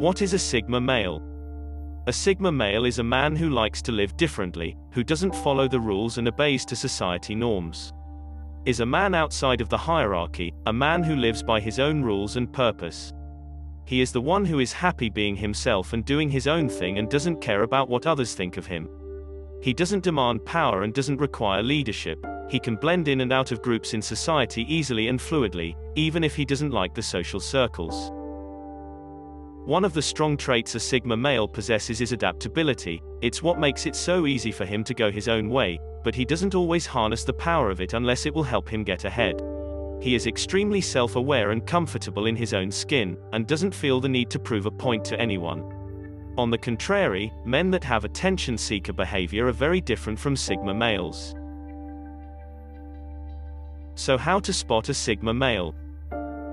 What is a Sigma male? A Sigma male is a man who likes to live differently, who doesn't follow the rules and obeys to society norms. Is a man outside of the hierarchy, a man who lives by his own rules and purpose. He is the one who is happy being himself and doing his own thing and doesn't care about what others think of him. He doesn't demand power and doesn't require leadership. He can blend in and out of groups in society easily and fluidly, even if he doesn't like the social circles. One of the strong traits a Sigma male possesses is adaptability. It's what makes it so easy for him to go his own way, but he doesn't always harness the power of it unless it will help him get ahead. He is extremely self-aware and comfortable in his own skin, and doesn't feel the need to prove a point to anyone. On the contrary, men that have attention-seeker behavior are very different from Sigma males. So how to spot a Sigma male?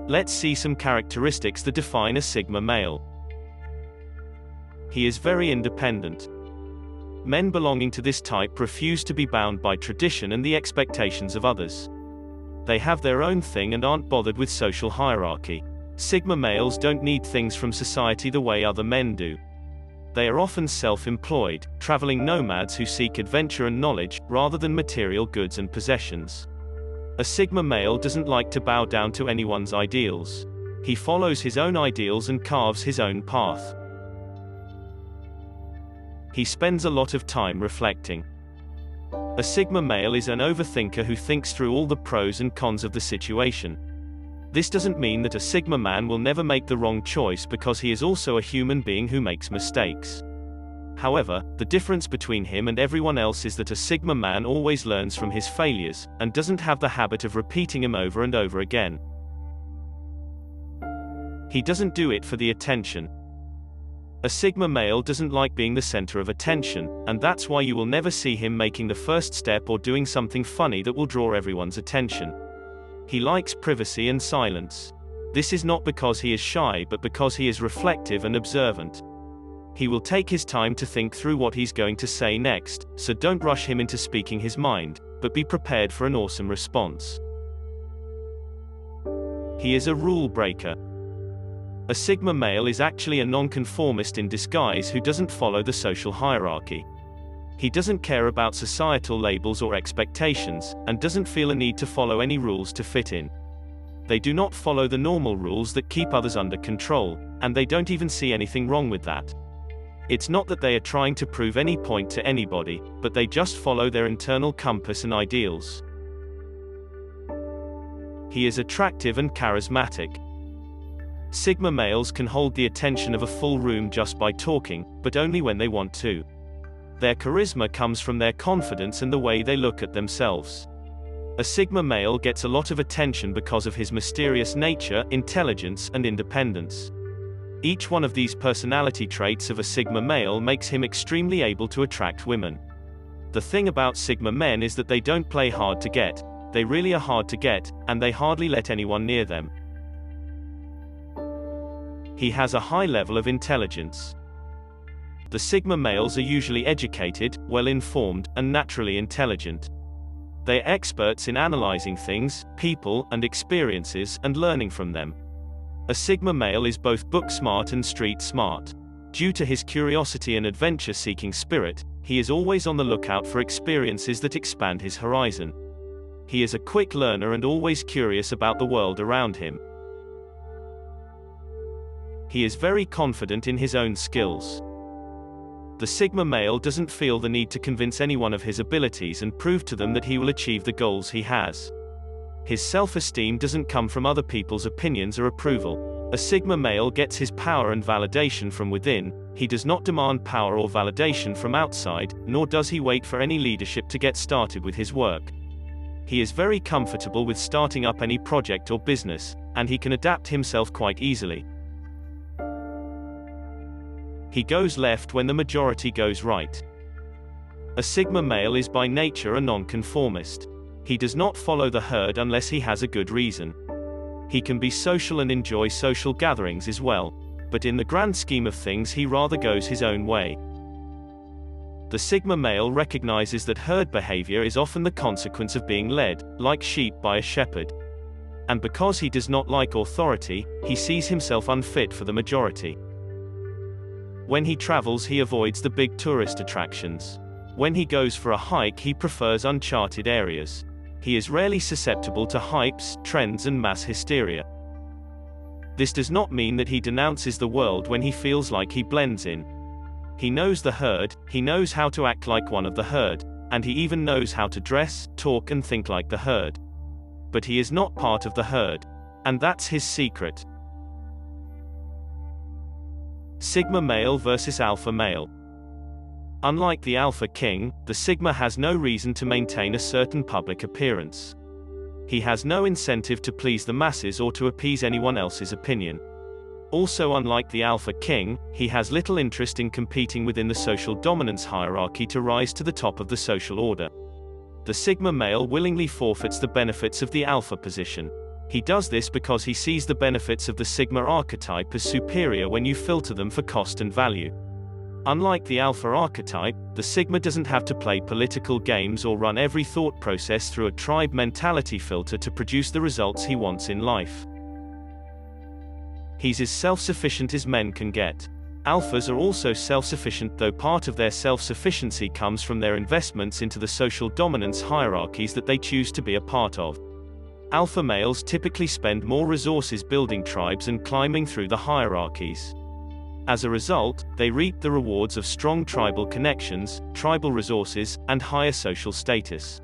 Let's see some characteristics that define a Sigma male. He is very independent. Men belonging to this type refuse to be bound by tradition and the expectations of others. They have their own thing and aren't bothered with social hierarchy. Sigma males don't need things from society the way other men do. They are often self-employed, traveling nomads who seek adventure and knowledge, rather than material goods and possessions. A Sigma male doesn't like to bow down to anyone's ideals. He follows his own ideals and carves his own path. He spends a lot of time reflecting. A Sigma male is an overthinker who thinks through all the pros and cons of the situation. This doesn't mean that a Sigma man will never make the wrong choice, because he is also a human being who makes mistakes. However, the difference between him and everyone else is that a Sigma man always learns from his failures, and doesn't have the habit of repeating them over and over again. He doesn't do it for the attention. A Sigma male doesn't like being the center of attention, and that's why you will never see him making the first step or doing something funny that will draw everyone's attention. He likes privacy and silence. This is not because he is shy, but because he is reflective and observant. He will take his time to think through what he's going to say next, so don't rush him into speaking his mind, but be prepared for an awesome response. He is a rule breaker. A Sigma male is actually a nonconformist in disguise who doesn't follow the social hierarchy. He doesn't care about societal labels or expectations, and doesn't feel a need to follow any rules to fit in. They do not follow the normal rules that keep others under control, and they don't even see anything wrong with that. It's not that they are trying to prove any point to anybody, but they just follow their internal compass and ideals. He is attractive and charismatic. Sigma males can hold the attention of a full room just by talking, but only when they want to. Their charisma comes from their confidence and the way they look at themselves. A Sigma male gets a lot of attention because of his mysterious nature, intelligence, and independence. Each one of these personality traits of a Sigma male makes him extremely able to attract women. The thing about Sigma men is that they don't play hard to get. They really are hard to get, and they hardly let anyone near them. He has a high level of intelligence. The Sigma males are usually educated, well-informed, and naturally intelligent. They are experts in analyzing things, people, and experiences, and learning from them. A Sigma male is both book smart and street smart. Due to his curiosity and adventure-seeking spirit, he is always on the lookout for experiences that expand his horizon. He is a quick learner and always curious about the world around him. He is very confident in his own skills. The Sigma male doesn't feel the need to convince anyone of his abilities and prove to them that he will achieve the goals he has. His self-esteem doesn't come from other people's opinions or approval. A Sigma male gets his power and validation from within. He does not demand power or validation from outside, nor does he wait for any leadership to get started with his work. He is very comfortable with starting up any project or business, and he can adapt himself quite easily. He goes left when the majority goes right. A Sigma male is by nature a nonconformist. He does not follow the herd unless he has a good reason. He can be social and enjoy social gatherings as well, but in the grand scheme of things he rather goes his own way. The Sigma male recognizes that herd behavior is often the consequence of being led, like sheep, by a shepherd. And because he does not like authority, he sees himself unfit for the majority. When he travels, he avoids the big tourist attractions. When he goes for a hike, he prefers uncharted areas. He is rarely susceptible to hypes, trends, and mass hysteria. This does not mean that he denounces the world when he feels like he blends in. He knows the herd, he knows how to act like one of the herd, and he even knows how to dress, talk, and think like the herd. But he is not part of the herd. And that's his secret. Sigma male versus alpha male. Unlike the alpha king, the sigma has no reason to maintain a certain public appearance. He has no incentive to please the masses or to appease anyone else's opinion. Also, unlike the alpha king, he has little interest in competing within the social dominance hierarchy to rise to the top of the social order. The sigma male willingly forfeits the benefits of the alpha position. He does this because he sees the benefits of the sigma archetype as superior when you filter them for cost and value. Unlike the alpha archetype, the sigma doesn't have to play political games or run every thought process through a tribe mentality filter to produce the results he wants in life. He's as self-sufficient as men can get. Alphas are also self-sufficient, though part of their self-sufficiency comes from their investments into the social dominance hierarchies that they choose to be a part of. Alpha males typically spend more resources building tribes and climbing through the hierarchies. As a result, they reap the rewards of strong tribal connections, tribal resources, and higher social status.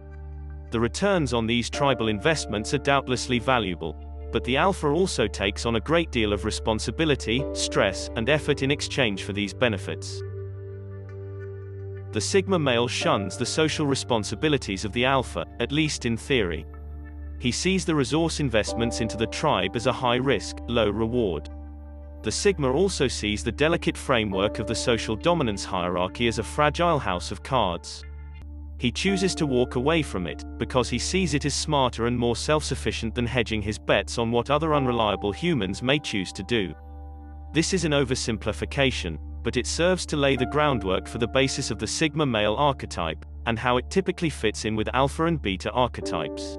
The returns on these tribal investments are doubtlessly valuable, but the alpha also takes on a great deal of responsibility, stress, and effort in exchange for these benefits. The sigma male shuns the social responsibilities of the alpha, at least in theory. He sees the resource investments into the tribe as a high risk, low reward. The sigma also sees the delicate framework of the social dominance hierarchy as a fragile house of cards. He chooses to walk away from it, because he sees it as smarter and more self-sufficient than hedging his bets on what other unreliable humans may choose to do. This is an oversimplification, but it serves to lay the groundwork for the basis of the sigma male archetype, and how it typically fits in with alpha and beta archetypes.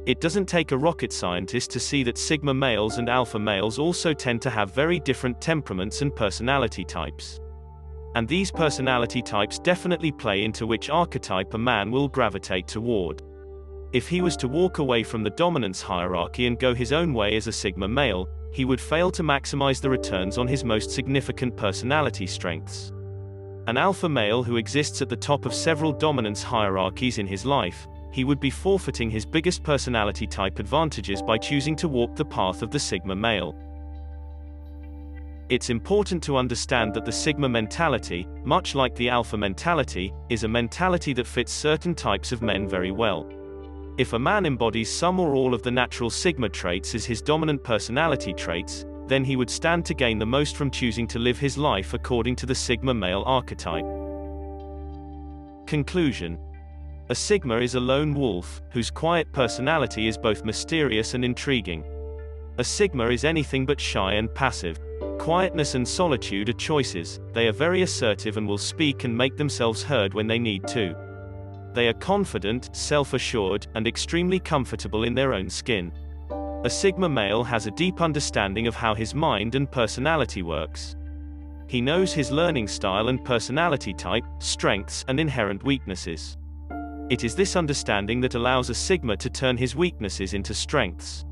It doesn't take a rocket scientist to see that sigma males and alpha males also tend to have very different temperaments and personality types. And these personality types definitely play into which archetype a man will gravitate toward. If he was to walk away from the dominance hierarchy and go his own way as a sigma male, he would fail to maximize the returns on his most significant personality strengths. An alpha male who exists at the top of several dominance hierarchies in his life, he would be forfeiting his biggest personality type advantages by choosing to walk the path of the sigma male. It's important to understand that the sigma mentality, much like the alpha mentality, is a mentality that fits certain types of men very well. If a man embodies some or all of the natural sigma traits as his dominant personality traits, then he would stand to gain the most from choosing to live his life according to the sigma male archetype. Conclusion. A sigma is a lone wolf, whose quiet personality is both mysterious and intriguing. A sigma is anything but shy and passive. Quietness and solitude are choices. They are very assertive and will speak and make themselves heard when they need to. They are confident, self-assured, and extremely comfortable in their own skin. A sigma male has a deep understanding of how his mind and personality works. He knows his learning style and personality type, strengths, and inherent weaknesses. It is this understanding that allows a sigma to turn his weaknesses into strengths.